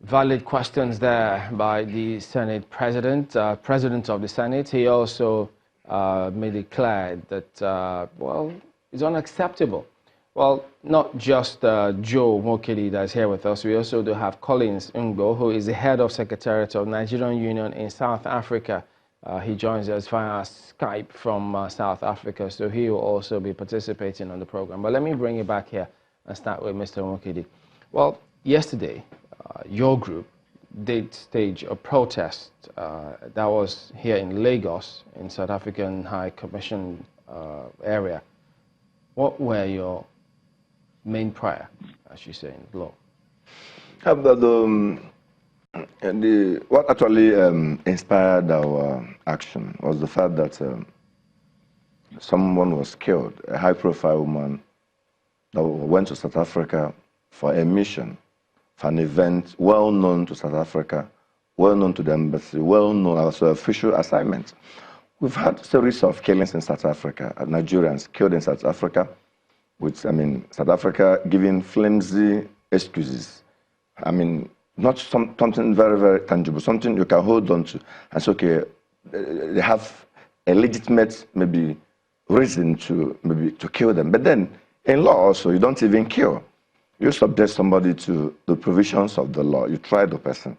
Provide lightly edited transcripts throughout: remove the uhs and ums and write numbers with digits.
valid questions there by the Senate President, President of the Senate. He also made it clear that, well, it's unacceptable. Well, not just Joe Nwokedi that's here with us. We also do have Collins Mgbo, who is the head of Secretariat of Nigerian Union in South Africa. He joins us via Skype from South Africa, so he will also be participating on the program. But let me bring you back here and start with Mr. Nwokedi. Well, yesterday, your group did stage a protest that was here in Lagos, in South African High Commission area. What were your main prayer, as you say in law? What actually inspired our action was the fact that someone was killed, a high-profile woman that went to South Africa for a mission, for an event well known to South Africa, well known to the embassy, well known as an official assignment. We've had a series of killings in South Africa, Nigerians killed in South Africa, South Africa giving flimsy excuses. Not something very, very tangible, something you can hold on to. And so, okay, they have a legitimate, reason to kill them. But then, in law also, you don't even kill. You subject somebody to the provisions of the law. You try the person.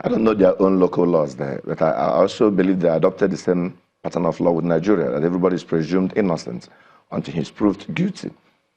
I don't know their own local laws there, but I also believe they adopted the same pattern of law with Nigeria, that everybody is presumed innocent until he's proved guilty.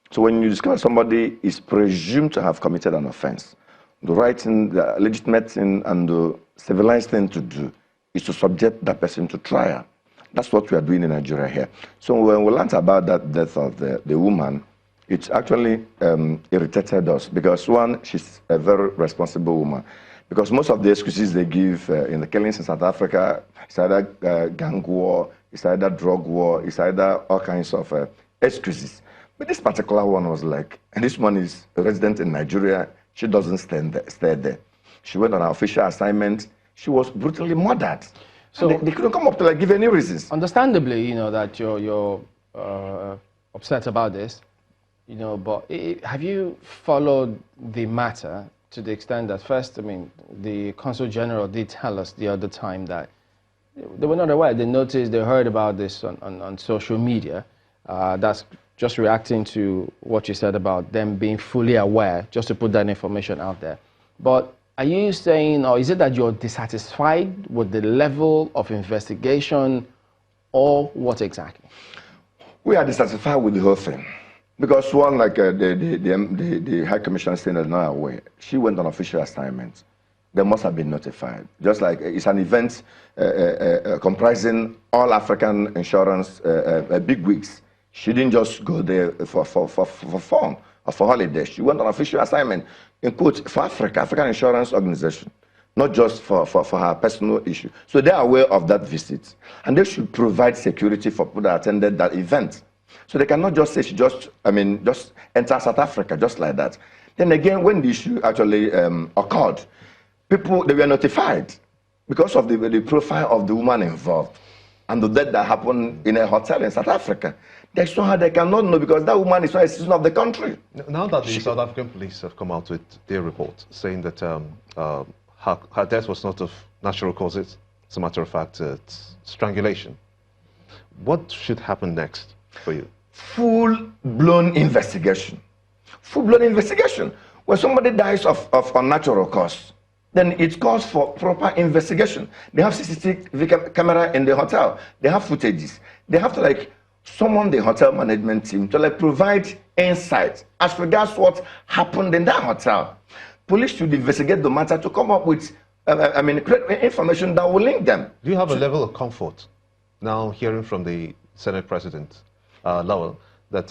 So when you discover somebody is presumed to have committed an offense, the right thing, the legitimate thing, and the civilized thing to do is to subject that person to trial. That's what we are doing in Nigeria here. So when we learned about that death of the woman, it actually irritated us because, one, she's a very responsible woman. Because most of the excuses they give in the killings in South Africa, it's either gang war, it's either drug war, it's either all kinds of excuses. But this particular one was like, and this one is a resident in Nigeria, she doesn't stay there. She went on her official assignment, she was brutally murdered. So they couldn't come up to give any reasons. Understandably, that you're upset about this, but have you followed the matter to the extent that first, the Consul General did tell us the other time that they were not aware. They noticed, they heard about this on social media. That's just reacting to what you said about them being fully aware, just to put that information out there. But are you saying, or is it that you're dissatisfied with the level of investigation, or what exactly? We are dissatisfied with the whole thing. Because one, like the High Commissioner saying that not aware, she went on official assignment. They must have been notified. Just like it's an event comprising all African insurance bigwigs. She didn't just go there for fun or for holiday. She went on official assignment, in quote, for African Insurance Organization, not just for her personal issue. So they are aware of that visit. And they should provide security for people that attended that event. So they cannot just say she just enter South Africa, just like that. Then again, when the issue actually occurred, people, they were notified because of the profile of the woman involved and the death that happened in a hotel in South Africa. There's no how they cannot know because that woman is not a citizen of the country. Now that the South African police have come out with their report saying that her death was not of natural causes, as a matter of fact, it's strangulation. What should happen next for you? Full-blown investigation. Full-blown investigation. When somebody dies of unnatural cause, then it calls for proper investigation. They have CCTV camera in the hotel. They have footages. They have to summon the hotel management team to provide insight as regards what happened in that hotel. Police should investigate the matter to come up with information that will link them. Do you have a level of comfort now hearing from the Senate President, Lowell, that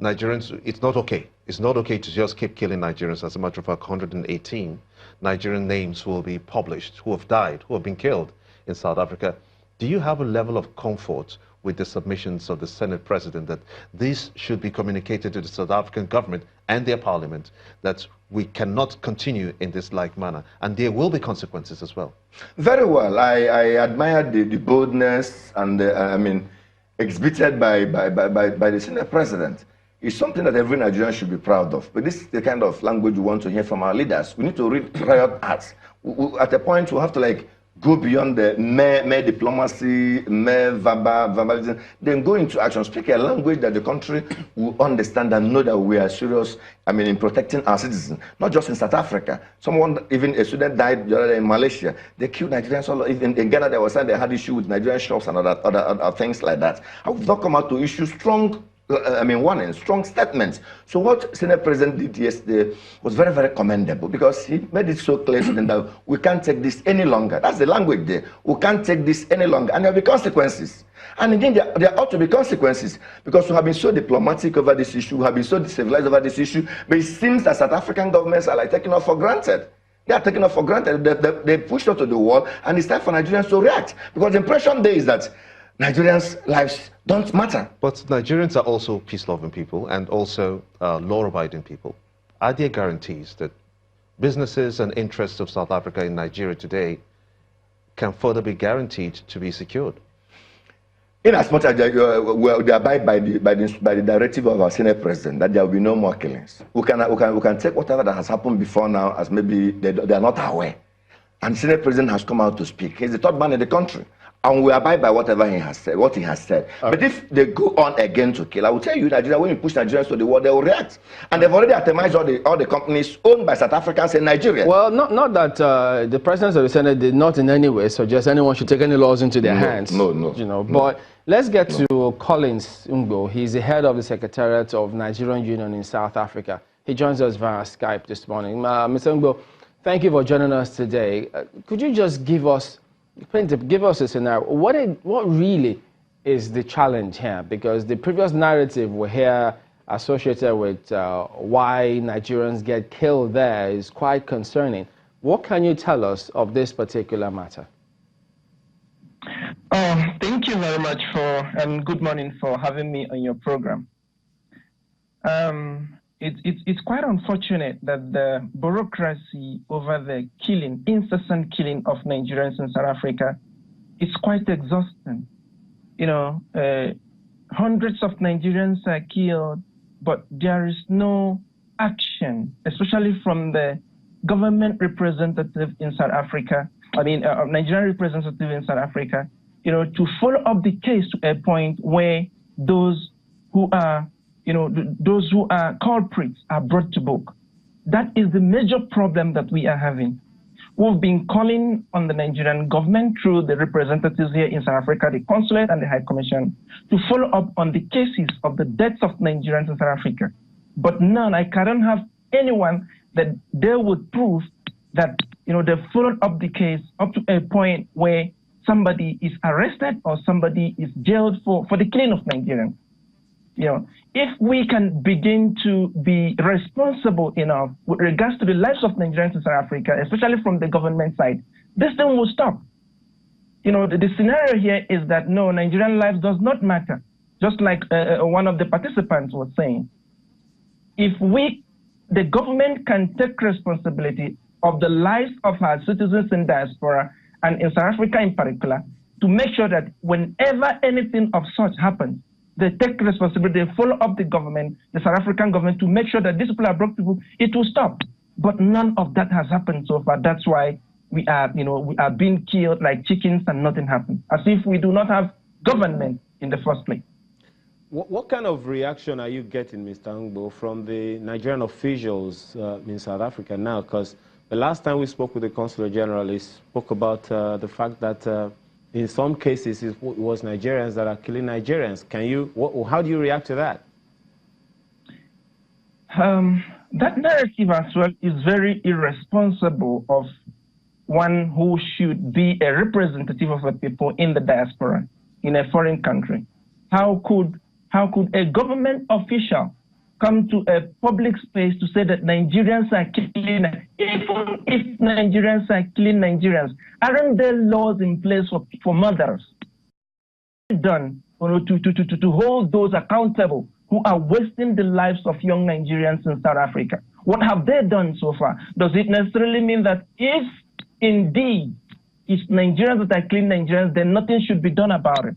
Nigerians, it's not okay. It's not okay to just keep killing Nigerians. As a matter of fact, 118 Nigerian names will be published who have died, who have been killed in South Africa. Do you have a level of comfort with the submissions of the Senate President that this should be communicated to the South African government and their parliament, that we cannot continue in this like manner, and there will be consequences as well? Very well. I admire the boldness and exhibited by the Senate President. is something that every Nigerian should be proud of. But this is the kind of language we want to hear from our leaders. We need to read riot acts. At a point, we have to like go beyond the mere diplomacy, mere verbalism, then go into action. Speak a language that the country will understand and know that we are serious, in protecting our citizens. Not just in South Africa. Even a student died the other day in Malaysia. They killed Nigerians all over. In Ghana, they they had issue with Nigerian shops and other things like that. I would not come out to issue strong warning, strong statements. So what Senate President did yesterday was very, very commendable because he made it so clear to them that we can't take this any longer. That's the language there. We can't take this any longer. And there will be consequences. And again, there ought to be consequences because we have been so diplomatic over this issue, we have been so civilized over this issue, but it seems that South African governments are like taking it for granted. They are taking it for granted. They pushed us to the wall, and it's time for Nigerians to react. Because the impression there is that Nigerians' lives don't matter. But Nigerians are also peace-loving people and also law-abiding people. Are there guarantees that businesses and interests of South Africa in Nigeria today can further be guaranteed to be secured? In as much as they abide by the directive of our Senate President that there will be no more killings, we can take whatever that has happened before now as maybe they are not aware. And the Senate President has come out to speak. He's the third man in the country. And we abide by whatever he has said, what he has said. Okay. But if they go on again to kill, I will tell you, Nigeria, when you push Nigerians to the wall, they will react. And they've already atomized all the companies owned by South Africans in Nigeria. Well, not that the presidents of the Senate did not in any way suggest anyone should take any laws into their hands. No. But let's get to Collins Mgbo. He's the head of the Secretariat of Nigerian Union in South Africa. He joins us via Skype this morning. Mr. Mgbo, thank you for joining us today. Could you just give us a scenario? What really is the challenge here? Because the previous narrative we hear associated with why Nigerians get killed there is quite concerning. What can you tell us of this particular matter? Thank you very much and good morning for having me on your program. It's quite unfortunate that the bureaucracy over the incessant killing of Nigerians in South Africa is quite exhausting. Hundreds of Nigerians are killed, but there is no action, especially from the government representative in South Africa, Nigerian representative in South Africa, to follow up the case to a point where those who are culprits are brought to book. That is the major problem that we are having. We've been calling on the Nigerian government through the representatives here in South Africa, the consulate and the High Commission, to follow up on the cases of the deaths of Nigerians in South Africa. But none, I can't have anyone that they would prove that, they followed up the case up to a point where somebody is arrested or somebody is jailed for the killing of Nigerians. If we can begin to be responsible enough with regards to the lives of Nigerians in South Africa, especially from the government side, this thing will stop. The scenario here is that no, Nigerian lives does not matter. Just like one of the participants was saying, if the government can take responsibility of the lives of our citizens in diaspora and in South Africa in particular, to make sure that whenever anything of such happens, they take responsibility, they follow up the government, the South African government, to make sure that these people are brought to book, it will stop. But none of that has happened so far. That's why we are being killed like chickens and nothing happens, as if we do not have government in the first place. What kind of reaction are you getting, Mr. Mgbo, from the Nigerian officials in South Africa now? Because the last time we spoke with the Consul General, he spoke about the fact that in some cases, it was Nigerians that are killing Nigerians. How do you react to that? That narrative as well is very irresponsible of one who should be a representative of the people in the diaspora, in a foreign country. How could a government official come to a public space to say that Nigerians are killing, even if Nigerians are killing Nigerians? Aren't there laws in place for murders? Done to hold those accountable who are wasting the lives of young Nigerians in South Africa. What have they done so far? Does it necessarily mean that if indeed it's Nigerians that are killing Nigerians, then nothing should be done about it?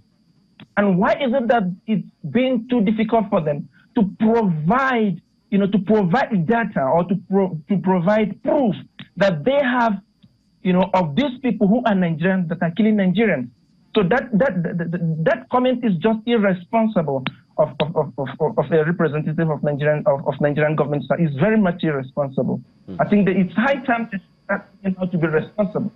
And why is it that it's being too difficult for them to provide, to provide data or to provide proof that they have, of these people who are Nigerians that are killing Nigerians. So that comment is just irresponsible of a representative of Nigerian government. It's very much irresponsible. I think that it's high time to be responsible.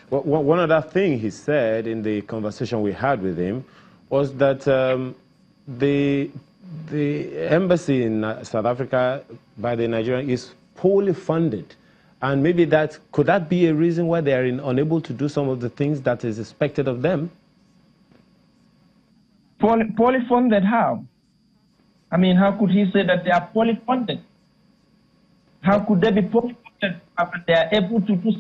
Well, one other thing he said in the conversation we had with him was that the embassy in South Africa by the Nigerian is poorly funded. And maybe could that be a reason why they are unable to do some of the things that is expected of them? Poorly funded how? I mean, how could he say that they are poorly funded? How could they be poorly funded if they are able to do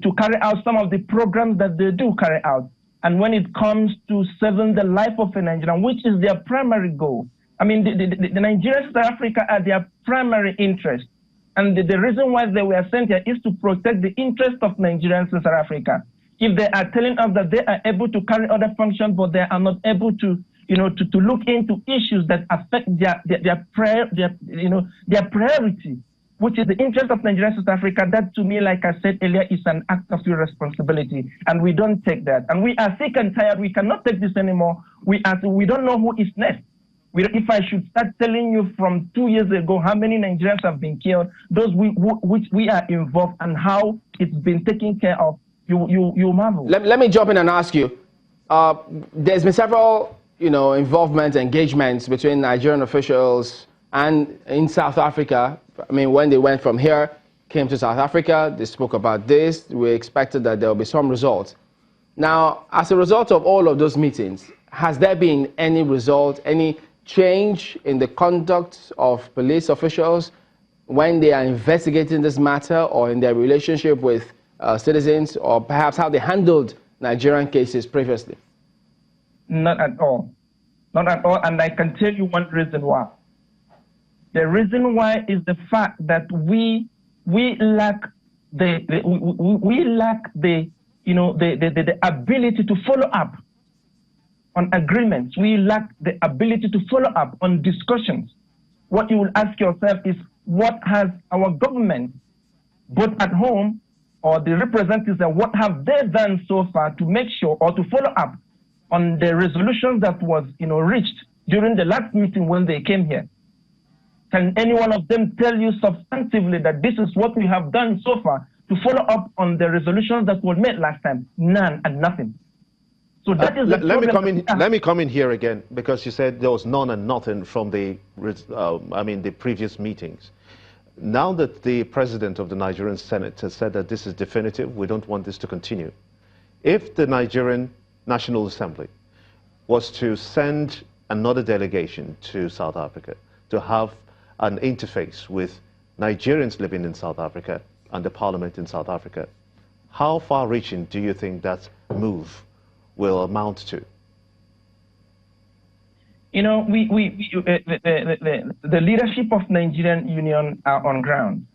to carry out some of the programs that they do carry out? And when it comes to saving the life of a Nigerian, which is their primary goal, I mean, the Nigerians in South Africa are their primary interest. And the reason why they were sent here is to protect the interest of Nigerians in South Africa. If they are telling us that they are able to carry other functions, but they are not able to, to look into issues that affect their priority, which is the interest of Nigerians in South Africa, that to me, like I said earlier, is an act of irresponsibility. And we don't take that. And we are sick and tired. We cannot take this anymore. We don't know who is next. If I should start telling you from 2 years ago how many Nigerians have been killed, those which we are involved, and how it's been taken care of, you marvel. Let me jump in and ask you. There's been several, involvement, engagements between Nigerian officials and in South Africa. I mean, when they went from here, came to South Africa, they spoke about this. We expected that there will be some results. Now, as a result of all of those meetings, has there been any result, any change in the conduct of police officials when they are investigating this matter, or in their relationship with citizens, or perhaps how they handled Nigerian cases previously? Not at all. Not at all. And I can tell you one reason why. The reason why is the fact that we lack the ability to follow up on agreements. We lack the ability to follow up on discussions. What you will ask yourself is, what has our government, both at home or the representatives, what have they done so far to make sure or to follow up on the resolution that was reached during the last meeting when they came here? Can any one of them tell you substantively that this is what we have done so far to follow up on the resolutions that were made last time? None and nothing. So that is let me come in here again, because you said there was none and nothing from the previous meetings. Now that the president of the Nigerian Senate has said that this is definitive, we don't want this to continue. If the Nigerian National Assembly was to send another delegation to South Africa to have an interface with Nigerians living in South Africa and the parliament in South Africa, how far-reaching do you think that move will amount to? The leadership of Nigerian Union are on ground.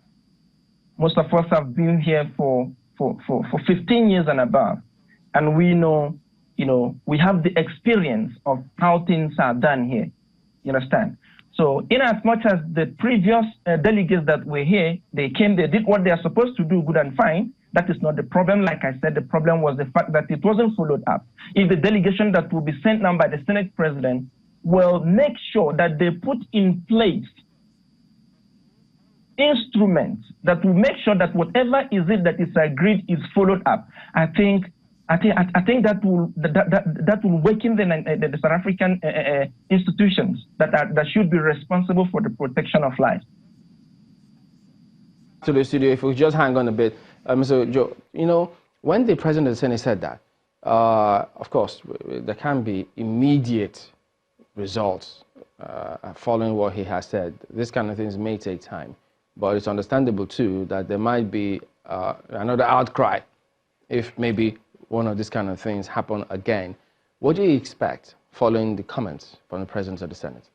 Most of us have been here for 15 years and above, and we know, we have the experience of how things are done here. You understand? So in as much as the previous delegates that were here, they came, they did what they are supposed to do, good and fine. That is not the problem. Like I said, the problem was the fact that it wasn't followed up. If the delegation that will be sent now by the Senate President will make sure that they put in place instruments that will make sure that whatever is it that is agreed is followed up, I think that will awaken the South African institutions that should be responsible for the protection of life. To the studio, if we just hang on a bit. Mr. Joe, when the President of the Senate said that, of course, there can be immediate results following what he has said. This kind of things may take time, but it's understandable, too, that there might be another outcry if maybe one of these kind of things happen again. What do you expect following the comments from the President of the Senate?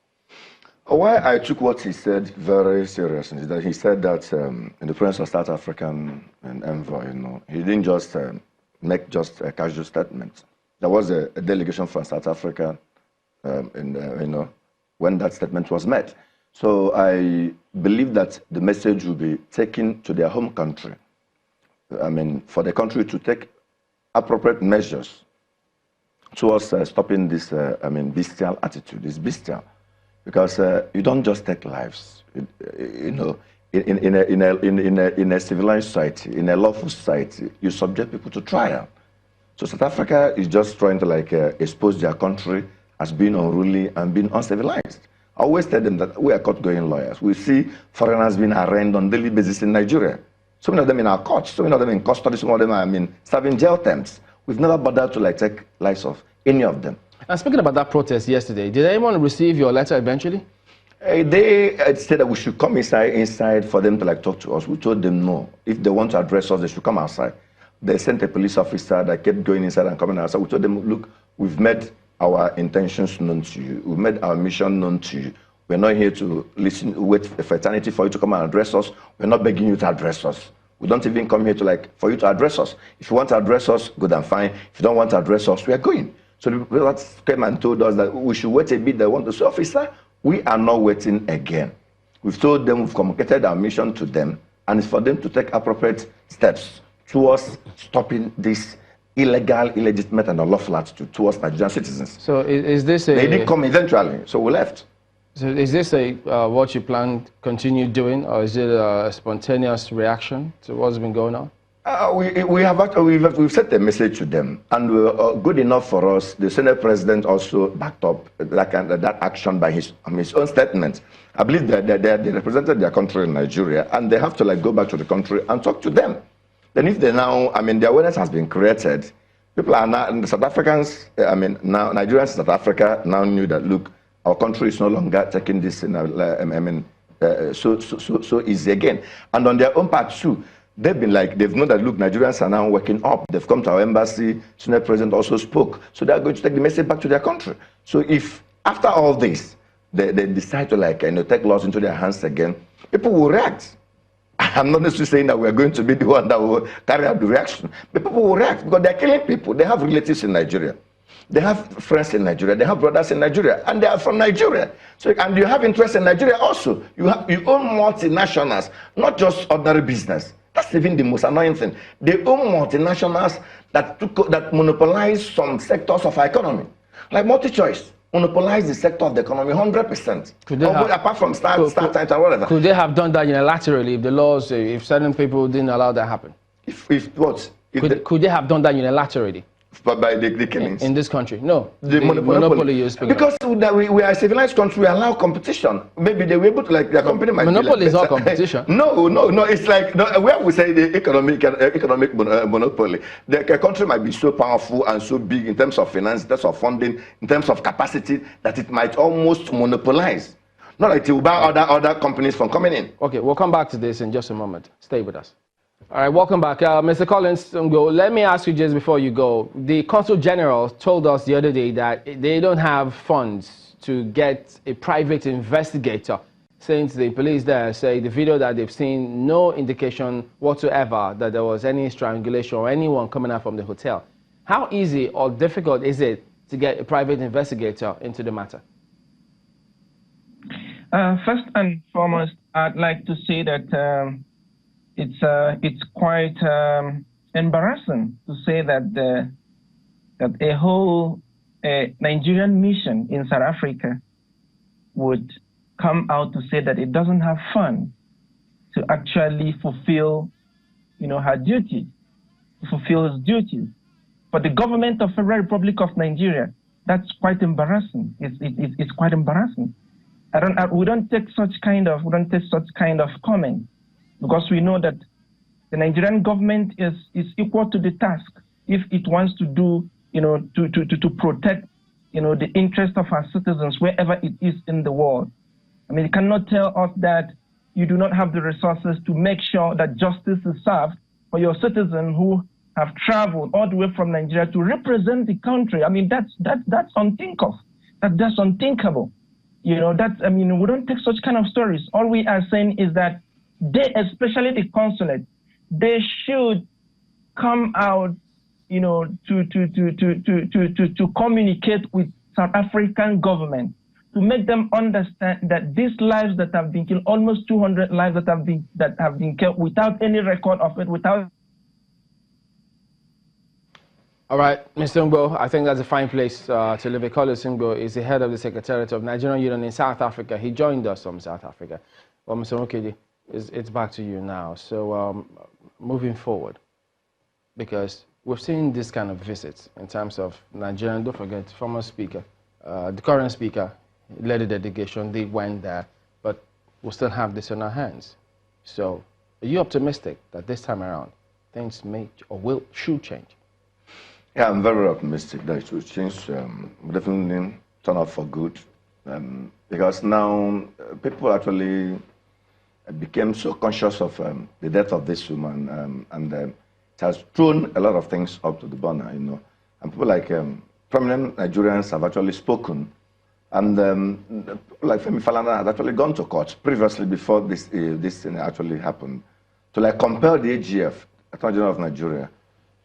Why I took what he said very seriously is that he said that in the presence of South African envoy, he didn't just make just a casual statement. There was a delegation from South Africa, when that statement was made. So I believe that the message will be taken to their home country. I mean, for the country to take appropriate measures towards stopping this, bestial attitude. It's bestial, because you don't just take lives. In a civilized society, in a lawful society, you subject people to trial. So South Africa is just trying to expose their country as being unruly and being uncivilized. I always tell them that we are court-going lawyers. We see foreigners being arraigned on a daily basis in Nigeria. So many of them in our courts, so many of them in custody, some of them are serving jail terms. We've never bothered to take lives of any of them. And speaking about that protest yesterday, did anyone receive your letter eventually? They said that we should come inside for them to talk to us. We told them no. If they want to address us, they should come outside. They sent a police officer that kept going inside and coming outside. We told them, look, we've made our intentions known to you. We've made our mission known to you. We're not here to wait for eternity for you to come and address us. We're not begging you to address us. We don't even come here for you to address us. If you want to address us, good and fine. If you don't want to address us, we are going. So the people came and told us that we should wait a bit. They want to say, officer, we are not waiting again. We've told them, we've communicated our mission to them, and it's for them to take appropriate steps towards stopping this illegal, illegitimate, and unlawful attitude towards Nigerian citizens. So is this a... They didn't come eventually, so we left. So is this what you plan to continue doing, or is it a spontaneous reaction to what's been going on? We've sent a message to them, and good enough for us. The Senate President also backed up that action by his own statement. I believe that they represented their country in Nigeria, and they have to go back to the country and talk to them. Then if they now, the awareness has been created. People are now, and the South Africans, now Nigerians in South Africa now knew that, look, our country is no longer taking this so easy again. And on their own part too, they've been they've known that, look, Nigerians are now waking up. They've come to our embassy. Senate President also spoke. So they're going to take the message back to their country. So if after all this, they decide to take laws into their hands again, people will react. I'm not necessarily saying that we're going to be the one that will carry out the reaction, but people will react because they're killing people. They have relatives in Nigeria. They have friends in Nigeria. They have brothers in Nigeria, and they are from Nigeria. So, and you have interest in Nigeria also. You own multinationals, not just ordinary business. That's even the most annoying thing. They own multinationals that monopolize some sectors of our economy, like MultiChoice. Monopolize the sector of the economy 100%. Apart from start times and whatever. Could they have done that unilaterally if the laws, if certain people didn't allow that happen? Could they have done that unilaterally? But by the killings? In this country? No. The monopoly you're speaking because we are a civilized country, we allow competition. Maybe they were able to, their company might monopoly be is not competition. No. It's where we say the economic monopoly. The country might be so powerful and so big in terms of finance, in terms of funding, in terms of capacity, that it might almost monopolize. Not like it will ban other companies from coming in. Okay, we'll come back to this in just a moment. Stay with us. All right, welcome back. Mr. Collins, Mgbo, let me ask you just before you go. The Consul General told us the other day that they don't have funds to get a private investigator, since the police there say the video that they've seen, no indication whatsoever that there was any strangulation or anyone coming out from the hotel. How easy or difficult is it to get a private investigator into the matter? First and foremost, I'd like to say that it's quite embarrassing to say that a whole Nigerian mission in South Africa would come out to say that it doesn't have funds to actually fulfill, her duty, to fulfill its duties. For the government of the Federal Republic of Nigeria, that's quite embarrassing. It's quite embarrassing. We don't take such kind of comment, because we know that the Nigerian government is equal to the task if it wants to do, to protect, the interest of our citizens wherever it is in the world. You cannot tell us that you do not have the resources to make sure that justice is served for your citizens who have traveled all the way from Nigeria to represent the country. That's unthinkable. That's unthinkable. We don't take such kind of stories. All we are saying is that they, especially the consulate, they should come out, to communicate with South African government, to make them understand that these lives that have been killed, almost 200 lives that have been killed without any record of it, without. All right, Mr. Mgbo, I think that's a fine place to leave it. Carlos Mgbo is the head of the Secretariat of Nigerian Union in South Africa. He joined us from South Africa. Well, Mr. Nwokedi, it's back to you now. So moving forward, because we've seen this kind of visits in terms of Nigerian, don't forget, former speaker, the current speaker led a delegation, they went there, but we'll still have this in our hands. So are you optimistic that this time around things may or should change? Yeah, I'm very optimistic that it will change. Definitely turn out for good. Because now people actually became so conscious of the death of this woman, and it has thrown a lot of things up to the burner, you know. And people like prominent Nigerians have actually spoken, and people like Femi Falana has actually gone to court previously before this thing actually happened, to like compel the AGF, Attorney General of Nigeria,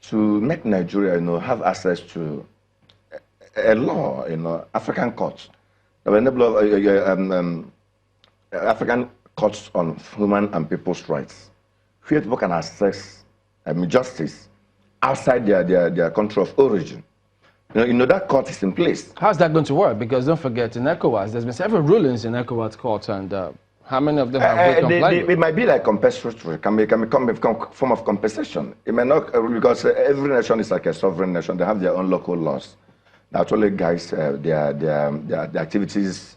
to make Nigeria, you know, have access to a law, you know, African courts that will enable African courts on human and people's rights, where people can access justice outside their country of origin. You know, that court is in place. How's that going to work? Because don't forget, in ECOWAS, there's been several rulings in ECOWAS courts, and how many of them have we complied with? It might be like compensatory, can become a form of compensation. It may not, because every nation is like a sovereign nation. They have their own local laws that actually guides their activities,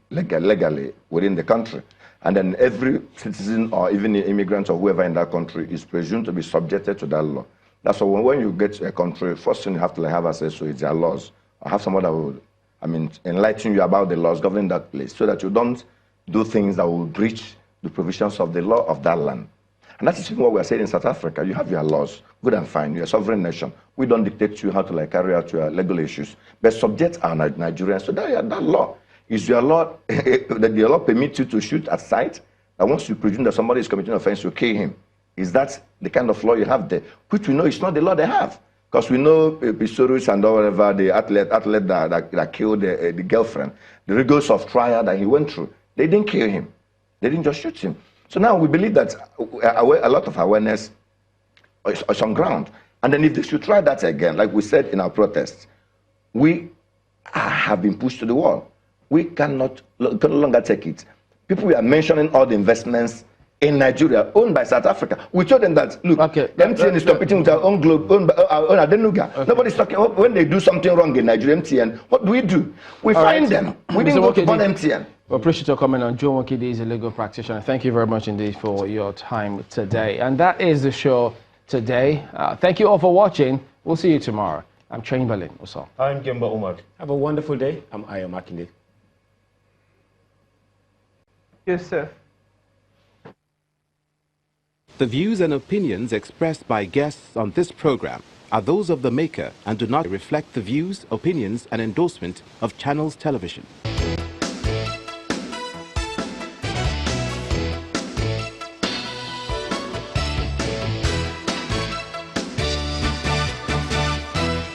legally within the country. And then every citizen or even immigrant or whoever in that country is presumed to be subjected to that law. That's why when you get to a country, first thing you have to have access to is their laws, or have someone that will, enlighten you about the laws governing that place, so that you don't do things that will breach the provisions of the law of that land. And that is what we are saying in South Africa. You have your laws, good and fine. You're a sovereign nation. We don't dictate to you how to carry out your legal issues, but subject our Nigerians. So that law is your law. That the law permits you to shoot at sight. And once you presume that somebody is committing an offense, you kill him. Is that the kind of law you have there? Which we know is not the law they have. Because we know Pistorius and whatever, the athlete that killed the girlfriend, the rigors of trial that he went through, they didn't kill him. They didn't just shoot him. So now we believe that a lot of awareness is on ground. And then if they should try that again, like we said in our protests, we have been pushed to the wall. We can no longer take it. People are mentioning all the investments in Nigeria owned by South Africa. We told them that, look, MTN is competing with our own globe, owned by our own Adenuga. Okay. Nobody's talking. When they do something wrong in Nigeria, MTN, what do? We find them. We didn't go to burn MTN. We appreciate your comment on Joe Nwokedi is a legal practitioner. Thank you very much indeed for your time today. And that is the show today. Thank you all for watching. We'll see you tomorrow. I'm Chamberlain. I'm Gemba Umar. Have a wonderful day. I'm Ayo Makinde. Yes, sir. The views and opinions expressed by guests on this program are those of the maker and do not reflect the views, opinions, and endorsement of Channels Television.